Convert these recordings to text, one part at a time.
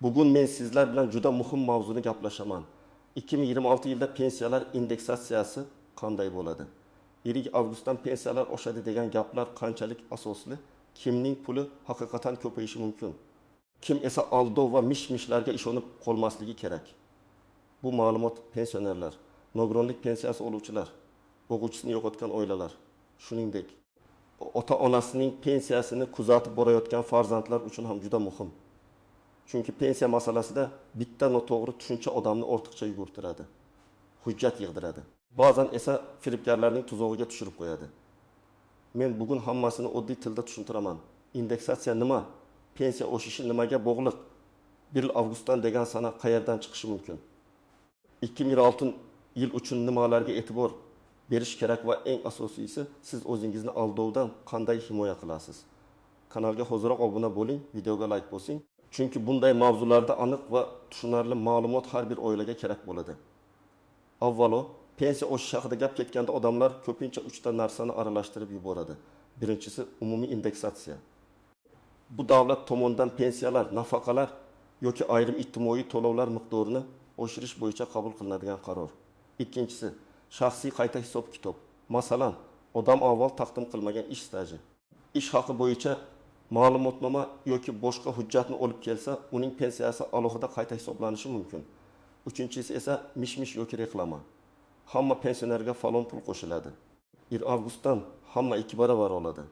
Bugun men sizlar bilan juda muhim mavzuni gaplashaman. 2026 yilda pensiyalar indeksatsiyasi qanday bo'ladi? 1 avgustdan pensiyalar oshadi degan gaplar qanchalik asosli? Kimning puli haqiqatan ko'payishi mumkin? Kim esa aldov va mish-mishlarga ishonib qolmasligi kerak? Bu ma'lumot pensionerlar, nogironlik pensiyasi oluvchilar, o'quvchisini yo'qotgan oilalar, shuningdek ota-onasining pensiyasini kuzatib borayotgan farzandlar uchun ham juda muhim. Chunki pensiya masalasida bitta noto'g'ri tushuncha odamni ortiqcha yugurtiradi, hujjat yig'diradi. Ba'zan esa firibgarlarning tuzog'iga tushirib qo'yadi. Men bugun hammasini oddiy tilda tushuntiraman. Indeksatsiya nima? Pensiya oshishi nimaga bog'liq? 1 avgustdan degan sana qayerdan chiqishi mumkin? 2026 yil uchun nimalarga e'tibor berish kerak va eng asosiysi, siz o'zingizni aldovdan qanday himoya qilasiz? Kanalga hoziroq obuna bo'ling, videoga like bosing. Chunki bunday mavzularda aniq va tushunarli ma'lumot har bir oilaga kerak bo'ladi. Avvalo, pensiya oshish haqida gap ketganda odamlar ko'pincha 3 ta narsani aralashtirib yuboradi. Birinchisi umumiy indeksatsiya. Bu davlat tomonidan pensiyalar, nafaqalar yoki ayrim ijtimoiy to'lovlar miqdorini oshirish bo'yicha qabul qilinadigan qaror. Ikkinchisi shaxsiy qayta hisob-kitob. Masalan, odam avval taqdim qilmagan ish staji, ish haqi bo'yicha ma'lumotnoma yoki boshqa hujjatni olib kelsa, uning pensiyasi alohida qayta hisoblanishi mumkin. Uchinchisi esa mish-mish yoki reklama. Hamma pensionerga falon pul qo'shiladi. 1 avgustdan hamma 2 barobar oladi.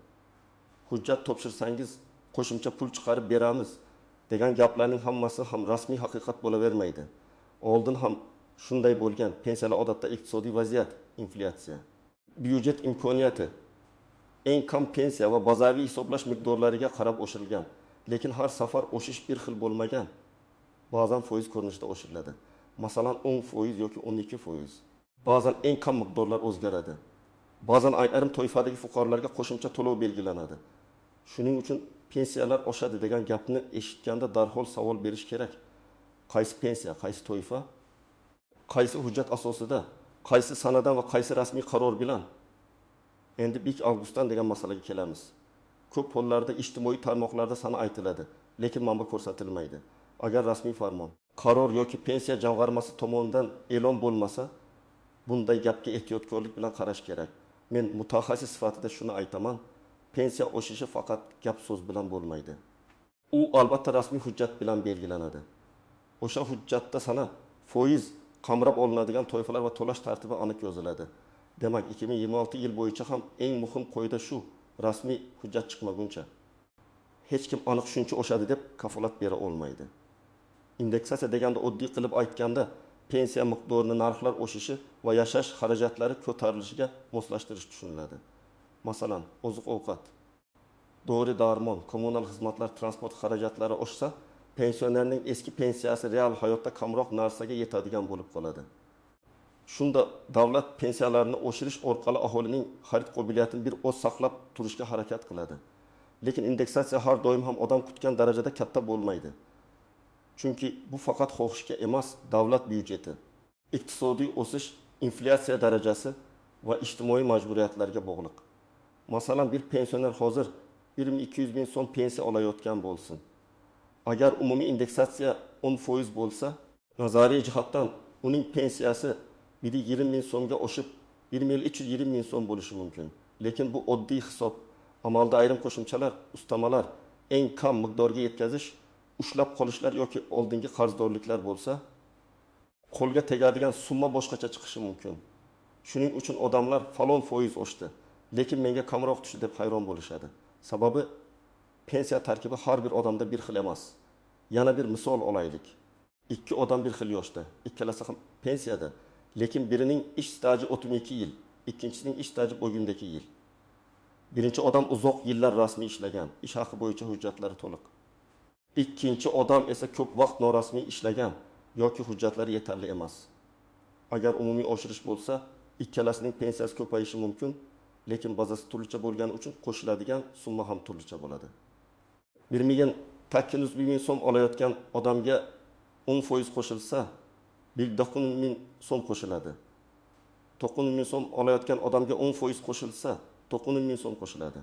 Hujjat topshirsangiz qo'shimcha pul chiqarib beramiz degan gaplarning hammasi ham rasmiy haqiqat bo'lavermaydi. Oldin ham shunday bo'lgan. Pensiyalar odatda iqtisodiy vaziyat, inflyatsiya, byudjet imkoniyati, eng kam pensiya va bazaviy hisoblash miqdorlariga qarab oshirilgan. Lekin har safar oshish bir xil bo'lmagan. Ba'zan foiz ko'rinishida oshiriladi. Masalan, 10% yoki 12%. Ba'zan eng kam miqdorlar o'zgaradi. Ba'zan ayrim toifadagi fuqarolarga qo'shimcha to'lov belgilanadi. Shuning uchun pensiyalar oshadi degan gapni eshitganda darhol savol berish kerak. Qaysi pensiya, qaysi toifa? Qaysi hujjat asosida, qaysi sanadan va qaysi rasmiy qaror bilan? Endi 1 avgustdan degan masalaga kelamiz. Ko'p hollarda ijtimoiy tarmoqlarda sana aytiladi, lekin manba ko'rsatilmaydi. Agar rasmiy farmon, qaror yoki pensiya jamg'armasi tomonidan e'lon bo'lmasa, bunday gapga ehtiyotkorlik bilan qarash kerak. Men mutaxassis sifatida shuni aytaman. Pensiya oshishi faqat gap so'z bilan bo'lmaydi. U albatta rasmiy hujjat bilan belgilanadi. O'sha hujjatda sana foiz qamrab olinadigan toifalar va to'lash tartibi aniq yoziladi. Demak, 2026 yil bo'yicha ham eng muhim qoida shu: rasmiy hujjat chiqmaguncha hech kim aniq shuncha oshadi deb kafolat bera olmaydi. Indeksatsiya deganda oddiy qilib aytganda pensiya miqdorini narxlar oshishi va yashash xarajatlari ko'tarilishiga moslashtirish tushuniladi. Masalan, oziq-ovqat, dori-darmon, kommunal xizmatlar, transport xarajatlari oshsa, pensionerning eski pensiyasi real hayotda kamroq narsaga yetadigan bo'lib qoladi. Shunda davlat pensiyalarini oshirish orqali aholining xarid qobiliyatini bir oz saqlab turishga harakat qiladi. Lekin indeksatsiya har doim ham odam kutgan darajada katta bo'lmaydi. Chunki bu faqat xohishga emas, davlat byudjeti, iqtisodiy o'sish, inflyatsiya darajasi va ijtimoiy majburiyatlarga bog'liq. Masalan, bir pensioner hozir 1.200 ming so'm pensiya olayotgan bo'lsin. Agar umumiy indeksatsiya 10% bo'lsa, nazariy jihatdan uning pensiyasi 120 ming so'mga oshib 1.320 ming so'm bo'lishi mumkin. Lekin bu oddiy hisob. Amalda ayrim qo'shimchalar, ustamalar, eng kam miqdorga yetkazish, ushlab qolishlar yoki oldingi qarzdorliklar bo'lsa, qo'lga tegadigan summa boshqacha chiqishi mumkin. Shuning uchun odamlar falon foiz oshdi, lekin menga kamroq tushdi deb hayron bo'lishadi. Sababi pensiya tarkibi har bir odamda bir xil emas. Yana bir misol olaylik. 2 odam bir xil yoshda, ikkalasi ham pensiyada, lekin birining ish staji 32 yil, ikkinchisining ish staji bo'gundagi yil. Birinchi odam uzoq yillar rasmiy ishlagan, ish haqi bo'yicha hujjatlari to'liq. Ikkinchi odam esa ko'p vaqt norasmiy ishlagan yoki hujjatlari yetarli emas. Agar umumiy oshirish bo'lsa, ikkalasining pensiyasi ko'payishi mumkin, lekin bazasi turlicha bo'lgani uchun qo'shiladigan summa ham turlicha bo'ladi. 1.800 ming so'm olayotgan odamga 10% qo'shilsa, 1.9 ming so'm qo'shiladi. 9 ming so'm olayotgan odamga 10% qo'shilsa, 9 ming so'm qo'shiladi.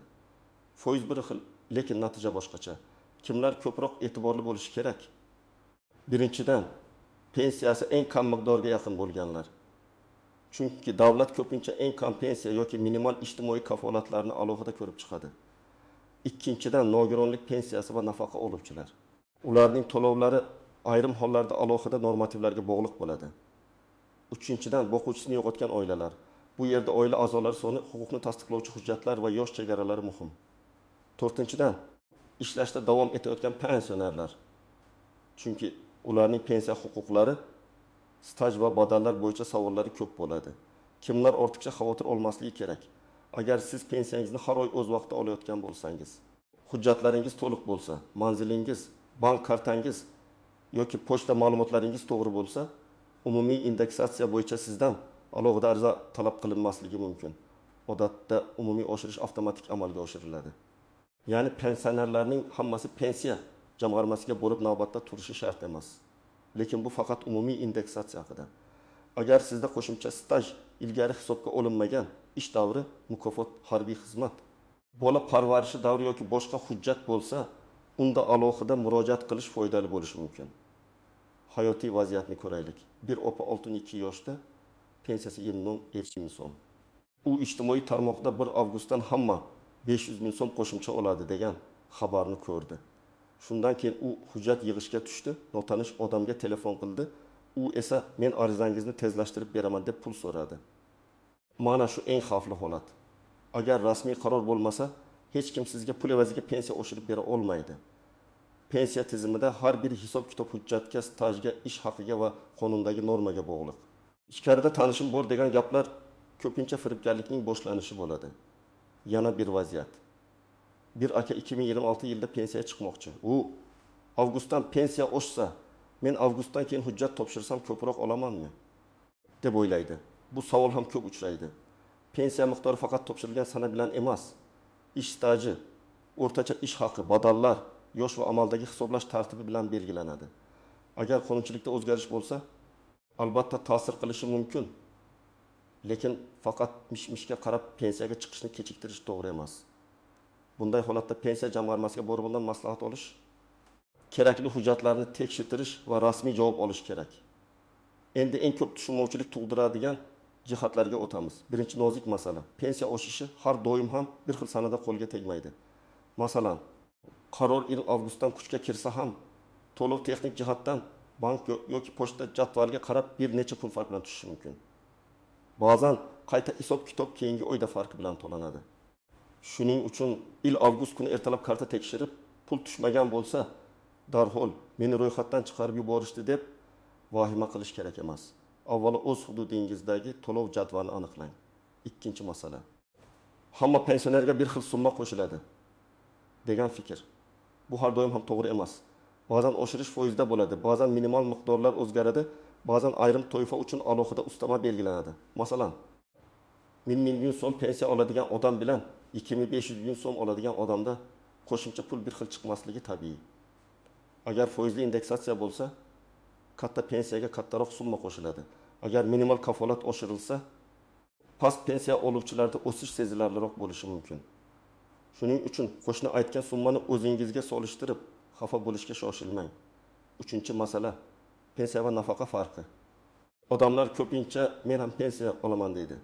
Foiz bir xil, lekin natija boshqacha. Kimlar ko'proq e'tiborli bo'lishi kerak? Birinchidan, pensiyasi eng kam miqdorga yaqin bo'lganlar. Chunki davlat ko'pincha eng kam pensiya yoki minimal ijtimoiy kafolatlarni alohida ko'rib chiqadi. Ikkinchidan, nogironlik pensiyasi va nafaqa oluvchilar. Ularning to'lovlari ayrim hollarda alohida normativlarga bog'liq bo'ladi. Uchinchidan, boquvchisini yo'qotgan oilalar. Bu yerda oila a'zolari soni huquqni tasdiqlovchi hujjatlar va yosh chegaralari muhim. To'rtinchidan, ishlashda davom etayotgan pensionerlar. Chunki ularning pensiya huquqlari staj va badallar bo'yicha savollari ko'p bo'ladi. Kimlar ortiqcha xavotir olmasligi kerak? Agar siz pensiyangizni har oy o'z vaqtida olayotgan bo'lsangiz, hujjatlaringiz to'liq bo'lsa, manzilingiz, bank kartangiz yoki pochta ma'lumotlaringiz to'g'ri bo'lsa, umumiy indeksatsiya bo'yicha sizdan alohida ariza talab qilinmasligi mumkin. Odatda umumiy oshirish avtomatik amalga oshiriladi. Ya'ni pensionerlarning hammasi pensiya jamg'armasiga bo'lib navbatda turishi shart emas. Lekin bu faqat umumiy indeksatsiya haqida. Agar sizda qo'shimcha staj ilgari hisobga olinmagan, ish davri, mukofot, harbiy xizmat, bola parvarishi davri yoki boshqa hujjat bo'lsa, unda alohida murojaat qilish foydali bo'lishi mumkin. Hayotiy vaziyatni ko'raylik. Bir opa 62 yoshda, pensiyasi yilidan 50 ming so'm. U ijtimoiy tarmoqda 1 avgustdan hamma 500 ming so'm qo'shimcha oladi degan xabarni ko'rdi. Shundan keyin u hujjat yig'ishga tushdi, notanish odamga telefon qildi. U esa men arizangizni tezlashtirib beraman deb pul so'radi. Mana shu eng xavfli holat. Agar rasmiy qaror bo'lmasa, hech kim sizga pul evaziga pensiya oshirib bera olmaydi. Pensiya tizimida har bir hisob-kitob hujjatga, stajga, ish haqiga va qonundagi normaga bog'liq. Ichkarida tanishim bor degan gaplar ko'pincha firibgarlikning boshlanishi bo'ladi. Yana bir vaziyat. Bir aka 2026 yilda pensiyaga chiqmoqchi. U avgustdan pensiya oshsa, men avgustdan keyin hujjat topshirsam ko'proq olamanmi? deb o'ylaydi. Bu savol ham ko'p uchraydi. Pensiya miqdori faqat topshirilgan sana bilan emas, ish staji, o'rtacha ish haqi, badallar, yosh va amaldagi hisoblash tartibi bilan belgilanadi. Agar qonunchilikda o'zgarish bo'lsa, albatta ta'sir qilishi mumkin. Lekin faqat mish-mishga qarab pensiyaga chiqishni kechiktirish to'g'ri emas. Bunday holatda pensiya jamg'armasiga borib undan maslahat olish, kerakli hujjatlarni tekshirish va rasmiy javob olish kerak. Endi eng ko'p tushunmovchilik tug'diradigan jihatlarga o'tamiz. Birinchi nozik masala. Pensiya oshishi har doim ham bir xil sanada qo'lga tegmaydi. Masalan, qaror yil avgustdan kuchga kirsa ham, to'lov texnik jihatdan bank yoki pochta jadvaliga qarab bir necha kun farq bilan tushishi mumkin. Ba'zan qayta hisob-kitob keyingi oyda farqi bilan to'lanadi. Shuning uchun yil avgust kuni ertalab karta tekshirib, pul tushmagan bo'lsa, darhol meni ro'yxatdan chiqarib yuborishdi deb vahima qilish kerak emas. Avvalo o'z hududingizdagi to'lov jadvalini aniqlang. Ikkinchi masala. Hamma pensionerga bir xil summa qo'shiladi degan fikr. Bu har doim ham to'g'ri emas. Ba'zan oshirish foizda bo'ladi, ba'zan minimal miqdorlar o'zgaradi, ba'zan ayrim toifa uchun alohida ustama belgilanadi. Masalan, 1000 million so'm pensiya oladigan odam bilan 2500 million so'm oladigan odamda qo'shimcha pul bir xil chiqmasligi tabiiy. Agar foizli indeksatsiya bo'lsa, katta pensiyaga kattaroq summa qo'shiladi. Agar minimal kafolat oshirilsa, past pensiya oluvchilarda o'sish sezilarliroq bo'lishi mumkin. Shuning uchun qo'shni aytgan summani o'zingizga solishtirib, xafa bo'lishga shoshilmang. Uchinchi masala, pensiya va nafaqa farqi. Odamlar ko'pincha men ham pensiya olaman deydi.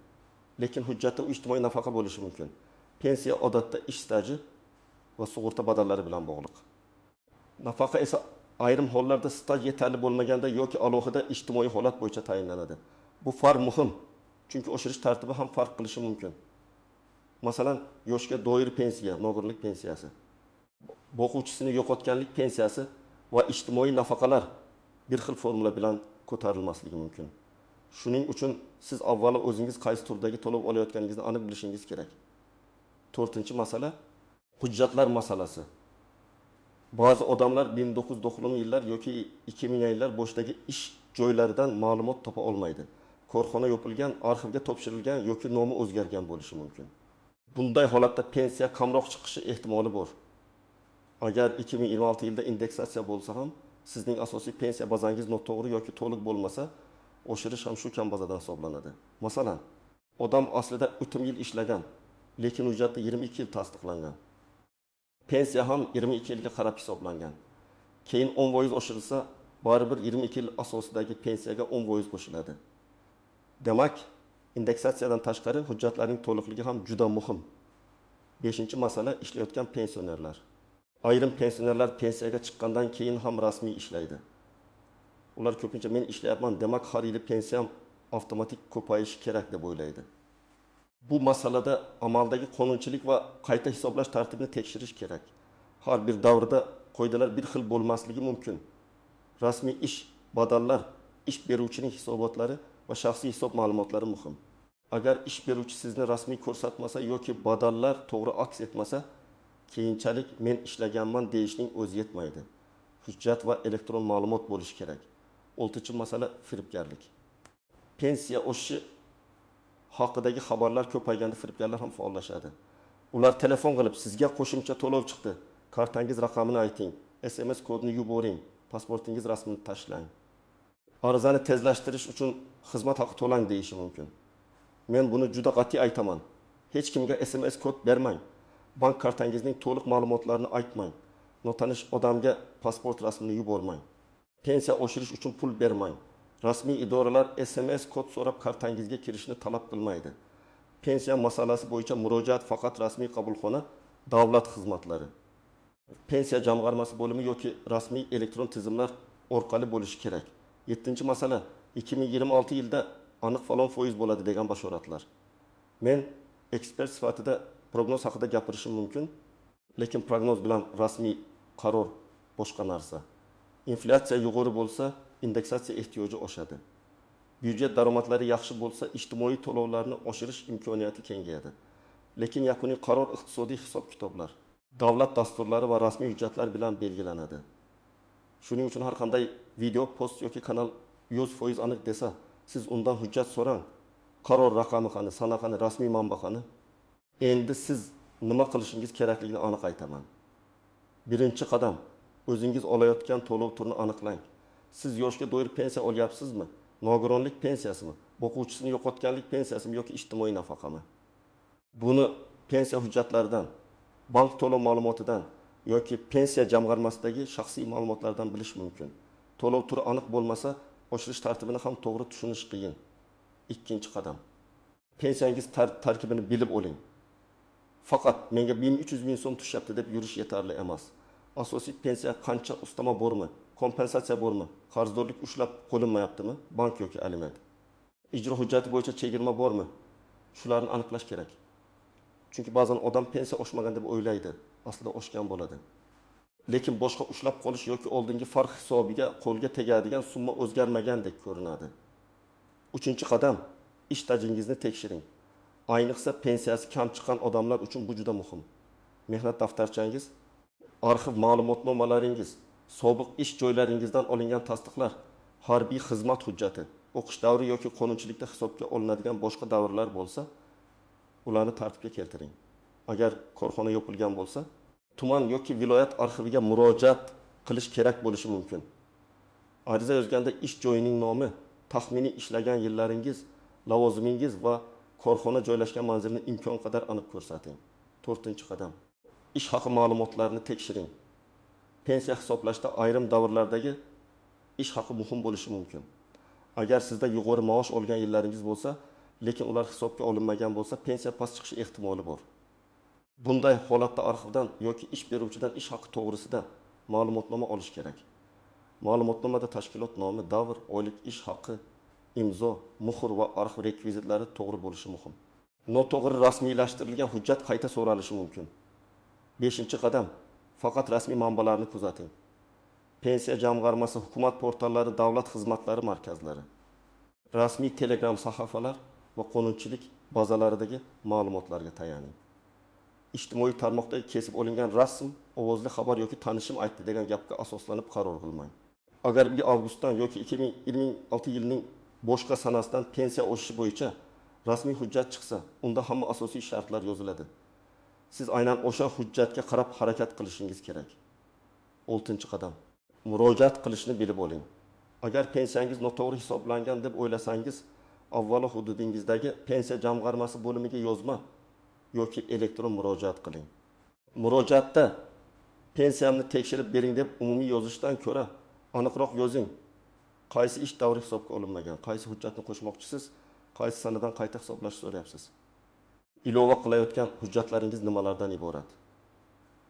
Lekin hujjatda ijtimoiy nafaqa bo'lishi mumkin. Pensiya odatda ish staji va sug'urta badallari bilan bog'liq. Nafaqa esa ayrim hollarda staj yetarli bo'lmaganda yoki alohida ijtimoiy holat bo'yicha tayinlanadi. Bu farq muhim, chunki oshirish tartibi ham farq qilishi mumkin. Masalan, yoshga doir pensiya, nogironlik pensiyasi, boquvchisini yo'qotganlik pensiyasi va ijtimoiy nafaqalar bir xil formula bilan ko'tarilmasligi mumkin. Shuning uchun siz avvalo o'zingiz qaysi turdagi to'lov olayotganingizni aniq bilishingiz kerak. To'rtinchi masala, hujjatlar masalasi. Ba'zi odamlar 1990 yillar yoki 2000 yillar boshidagi ish joylaridan ma'lumot topa olmaydi. Korxona yopilgan, arxivga topshirilgan yoki nomi o'zgargan bo'lishi mumkin. Bunday holatda pensiya kamroq chiqishi ehtimoli bor. Agar 2026 yilda indeksatsiya bo'lsa ham, sizning asosiy pensiya bazangiz noto'g'ri yoki to'liq bo'lmasa, oshirish ham shu kam bazadan hisoblanadi. Masalan, odam aslida o'tgan yil ishlagan, lekin hujjatda 22 yil tasdiqlangan. Pensiya ham 22 yilga qarab hisoblangan. Keyin 10% oshirilsa, baribir 22 yil asosidagi pensiyaga 10% qo'shiladi. Demak, indeksatsiyadan tashqari hujjatlarning to'liqligi ham juda muhim. 5-masala ishlayotgan pensionerlar. Ayrim pensionerlar pensiyaga chiqqandan keyin ham rasmiy ishlaydi. Ular ko'pincha men ishlayapman, demak har yili pensiyam avtomatik ko'payishi kerak deb o'ylaydi. Bu masalada amaldagi qonunchilik va qayta hisoblash tartibini tekshirish kerak. Har bir davrda qoidalar bir xil bo'lmasligi mumkin. Rasmiy ish badallar, ish beruvchining hisobotlari va shaxsiy hisob ma'lumotlari muhim. Agar ish beruvchi sizni rasmiy ko'rsatmasa yoki badallar to'g'ri aks etmasa, keyinchalik men ishlaganman deyishning o'zi yetmaydi. Hujjat va elektron ma'lumot bo'lishi kerak. 6-masala firibgarlik. Pensiya oshishi haqidagi xabarlar ko'payganda firibgarlar ham faollashadi. Ular telefon qilib, sizga qo'shimcha to'lov chiqdi, kartangiz raqamini ayting, SMS kodini yuboring, pasportingiz rasmini tashlang. Arizani tezlashtirish uchun xizmat haqi to'lang deyishi mumkin. Men buni juda qat'iy aytaman. Hech kimga SMS kod bermang. Bank kartangizning to'liq ma'lumotlarini aytmang. Notanish odamga pasport rasmini yubormang. Pensiya oshirish uchun pul bermang. Rasmiy idoralar SMS kod so'rab kartangizga kirishni talab qilmaydi. Pensiya masalasi bo'yicha murojaat faqat rasmiy qabulxona, davlat xizmatlari, pensiya jamg'armasi bo'limi yoki rasmiy elektron tizimlar orqali bo'lishi kerak. 7-masala 2026 yilda aniq falon foiz bo'ladi degan bashoratlar. Men ekspert sifatida prognoz haqida gapirishim mumkin, lekin prognoz bilan rasmiy qaror boshqa narsa. Inflyatsiya yuqori bo'lsa, indeksatsiya ehtiyoji oshadi. Byudjet daromadlari yaxshi bo'lsa, ijtimoiy to'lovlarni oshirish imkoniyati kengayadi. Lekin yakuniy qaror iqtisodiy hisob-kitoblar, davlat dasturlari va rasmiy hujjatlar bilan belgilanadi. Shuning uchun har qanday video, post yoki kanal 100% aniq desa, siz undan hujjat so'rang. Qaror raqami qani, sana qani, rasmiy manba qani? Endi siz nima qilishingiz kerakligini aniq aytaman. Birinchi qadam, o'zingiz olayotgan to'lov turini aniqlang. Siz yoshga doir pensiya olyapsizmi? Nogironlik pensiyasimi? O'quvchisini yo'qotganlik pensiyasimi yoki ijtimoiy nafaqami? Buni pensiya hujjatlaridan, bank to'lov ma'lumotidan yoki pensiya jamg'armasidagi shaxsiy ma'lumotlardan bilish mumkin. To'lov turi aniq bo'lmasa, oshirish tartibini ham to'g'ri tushunish qiyin. Ikkinchi qadam. Pensiyangiz tarkibini bilib oling. Faqat menga 1300 ming so'm tushyapti deb yurish yetarli emas. Asosiy pensiya qancha, ustama bormi, kompensatsiya bormi, qarzdorlik ushlab qo'linmayaptimi, bank yoki aliment. Ijro hujjati bo'yicha chegirma bormi? Shularni aniqlash kerak. Chunki ba'zan odam pensiya oshmagan deb o'ylaydi, aslida oshgan bo'ladi. Lekin boshqa ushlab qolish yoki oldingi farq hisobiga qo'lga tegadigan summa o'zgarmagandek ko'rinadi. 3-qadam, ish stajingizni tekshiring. Ayniqsa pensiyasi kam chiqqan odamlar uchun bu juda muhim. Mehnat daftarchangiz, arxiv ma'lumotnomalaringiz, sobiq ish joylaringizdan olingan tasdiqlar, harbiy xizmat hujjati, o'qish davri yoki qonunchilikda hisobga olinadigan boshqa davrlar bo'lsa, ularni tartibga keltiring. Agar korxona yopilgan bo'lsa, tuman yoki viloyat arxiviga murojaat qilish kerak bo'lishi mumkin. Ariza yozganda ish joyining nomi, taxminiy ishlagan yillaringiz, lavozimingiz va korxona joylashgan manzilni imkon qadar aniq ko'rsating. 4-qadam. Ish haqi ma'lumotlarini tekshiring. Pensiya hisoblashda ayrim davrlardagi ish haqi muhim bo'lishi mumkin. Agar sizda yuqori maosh olgan yillaringiz bo'lsa, lekin ular hisobga olinmagan bo'lsa, pensiya past chiqishi ehtimoli bor. Bunday holatda arxivdan yoki ish beruvchidan ish haqi to'g'risida ma'lumotnoma olish kerak. Ma'lumotnomada tashkilot nomi, davr, oylik ish haqi, imzo, muhr va arxiv rekvizitlari to'g'ri bo'lishi muhim. Noto'g'ri rasmiylashtirilgan hujjat qayta so'ralishi mumkin. 5-qadam. Faqat rasmiy manbalarni kuzating. Pensiya jamg'armasi, hukumat portallari, davlat xizmatlari markazlari, rasmiy Telegram sahifalar va qonunchilik bazalaridagi ma'lumotlarga tayaning. Ijtimoiy tarmoqda kesib olingan rasm, ovozli xabar yoki tanishim aytdi degan gapga asoslanib qaror qilmang. Agar 1 avgustdan yoki 2026 yilining boshqa sanasidan pensiya oshishi bo'yicha rasmiy hujjat chiqsa, unda hamma asosiy shartlar yoziladi. Siz aynan o'sha hujjatga qarab harakat qilishingiz kerak. 6-qadam. Murojaat qilishni bilib oling. Agar pensiyangiz noto'g'ri hisoblangan deb o'ylasangiz, avvalo hududingizdagi pensiya jamg'armasi bo'limiga yozma yoki elektron murojaat qiling. Murojaatda pensiyamni tekshirib bering deb umumiy yozishdan ko'ra, aniqroq yozing. Qaysi ish davri hisobga olinmagan, qaysi hujjatni qo'shmoqchisiz, qaysi sanadan qayta hisoblash so'rayapsiz. Ilova qilayotgan hujjatlaringiz nimalardan iborat?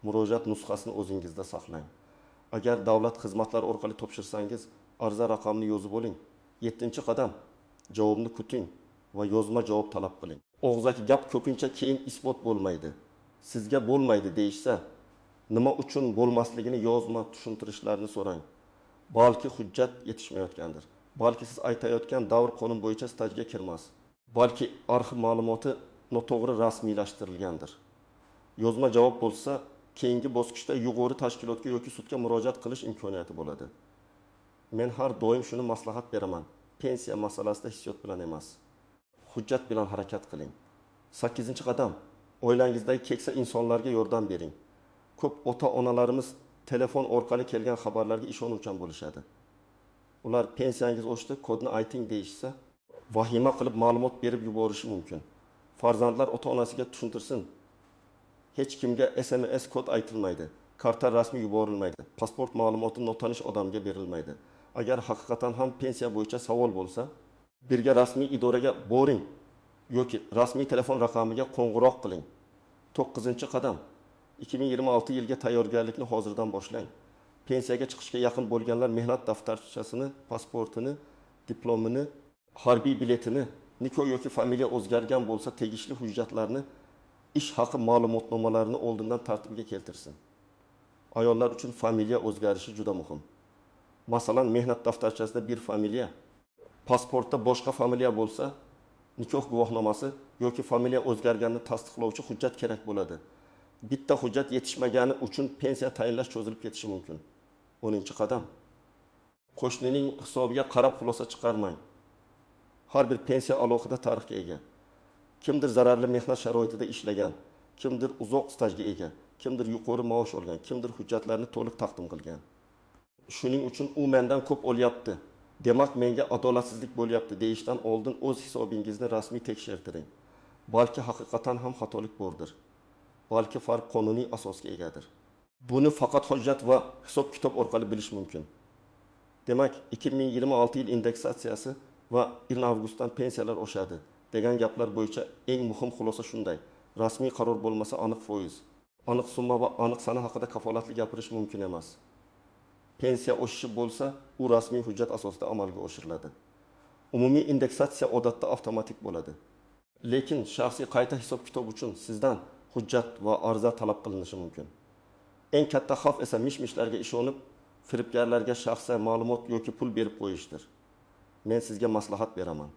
Murojaat nusxasini o'zingizda saqlang. Agar davlat xizmatlari orqali topshirsangiz, ariza raqamini yozib oling. 7-qadam javobni kuting va yozma javob talab qiling. Og'zaki gap ko'pincha keyin isbot bo'lmaydi. Sizga bo'lmaydi deyishsa, nima uchun bo'lmasligini yozma tushuntirishlarni so'rang. Balki hujjat yetishmayotgandir. Balki siz aytayotgan davr qonun bo'yicha stajga kirmas. Balki arxiv ma'lumoti noto'g'ri rasmiylashtirilgandir. Yozma javob bo'lsa, keyingi bosqichda yuqori tashkilotga yoki sudga murojaat qilish imkoniyati bo'ladi. Men har doim shuni maslahat beraman. Pensiya masalasida hissiyot bilan emas, hujjat bilan harakat qiling. 8-qadam, oilangizdagi keksa insonlarga yordam bering. Ko'p ota-onalarimiz telefon orqali kelgan xabarlarga ishonuvchan bo'lishadi. Ular pensiyangiz oshdi, kodni ayting deyishsa, vahima qilib ma'lumot berib yuborishi mumkin. Farzandlar ota-onasiga tushuntirsin. Hech kimga SMS kod aytilmaydi, karta rasmi yuborilmaydi, pasport ma'lumoti notanish odamga berilmaydi. Agar haqiqatan ham pensiya bo'yicha savol bo'lsa, birga rasmiy idoraga boring yoki rasmiy telefon raqamiga qo'ng'iroq qiling. 9-qadam, 2026 yilga tayyorgarlikni hozirdan boshlang. Pensiyaga chiqishga yaqin bo'lganlar mehnat daftarchasini, pasportini, diplomini, harbiy biletini, nikoh yoki familiya o'zgargan bo'lsa tegishli hujjatlarni, ish haqi ma'lumotnomalarini oldindan tartibga keltirsin. Ayollar uchun familiya o'zgarishi juda muhim. Masalan, mehnat daftarchasida bir familiya, pasportda boshqa familiya bo'lsa, nikoh guvohnomasi yoki familiya o'zgarganini tasdiqlovchi hujjat kerak bo'ladi. Bitta hujjat yetishmagani uchun pensiya tayinlash cho'zilib ketishi mumkin. 10-qadam. Qo'shnining hisobiga qarab xulosa chiqarmang. Har bir pensiya alohida tarixga ega. Kimdir zararli mehnat sharoitida ishlagan, kimdir uzoq stajga ega, kimdir yuqori maosh olgan, kimdir hujjatlarni to'liq taqdim qilgan. Shuning uchun u mendan ko'p olyapti, demak menga adolatsizlik bo'lyapti deyishdan oldin o'z hisobingizni rasmiy tekshirtiring. Balki haqiqatan ham xatolik bordir. Balki farq qonuniy asosga egadir. Buni faqat hujjat va hisob-kitob orqali bilish mumkin. Demak, 2026 yil indeksatsiyasi va 1 avgustdan pensiyalar oshadi degan gaplar bo'yicha eng muhim xulosa shunday. Rasmiy qaror bo'lmasa aniq foiz, aniq summa va aniq sana haqida kafolatli gapirish mumkin emas. Pensiya oshishi bo'lsa, u rasmiy hujjat asosida amalga oshiriladi. Umumiy indeksatsiya odatda avtomatik bo'ladi. Lekin shaxsiy qayta hisob-kitob uchun sizdan hujjat va ariza talab qilinishi mumkin. Eng katta xavf esa mish-mishlarga ishonib, firibgarlarga shaxsiy ma'lumot yoki pul berib qo'yishdir. Men sizga maslahat beraman.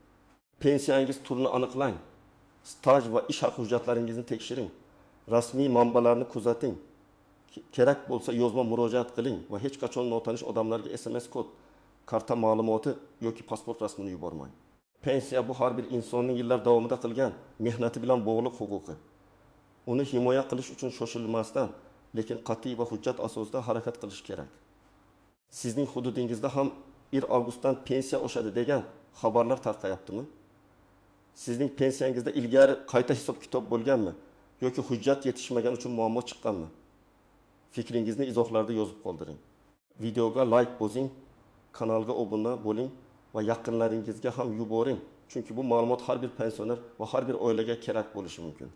Pensiyangiz turini aniqlang. Staj va ish haqi hujjatlaringizni tekshiring. Rasmiy manbalarni kuzating. Kerak bo'lsa yozma murojaat qiling va hech qachon notanish odamlarga SMS kod, karta ma'lumoti yoki pasport rasmini yubormang. Pensiya bu har bir insonning yillar davomida qilgan mehnati bilan bog'liq huquqi. Uni himoya qilish uchun shoshilmasdan, lekin qat'iy va hujjat asosida harakat qilish kerak. Sizning hududingizda ham 1 avgustdan pensiya oshadi degan xabarlar tarqayaptimi? Sizning pensiyangizda ilgari qayta hisob-kitob bo'lganmi yoki hujjat yetishmagan uchun muammo chiqqanmi? Fikringizni izohlarda yozib qoldiring. Videoga like bosing, kanalga obuna bo'ling va yaqinlaringizga ham yuboring. Chunki bu ma'lumot har bir pensioner va har bir oilaga kerak bo'lishi mumkin.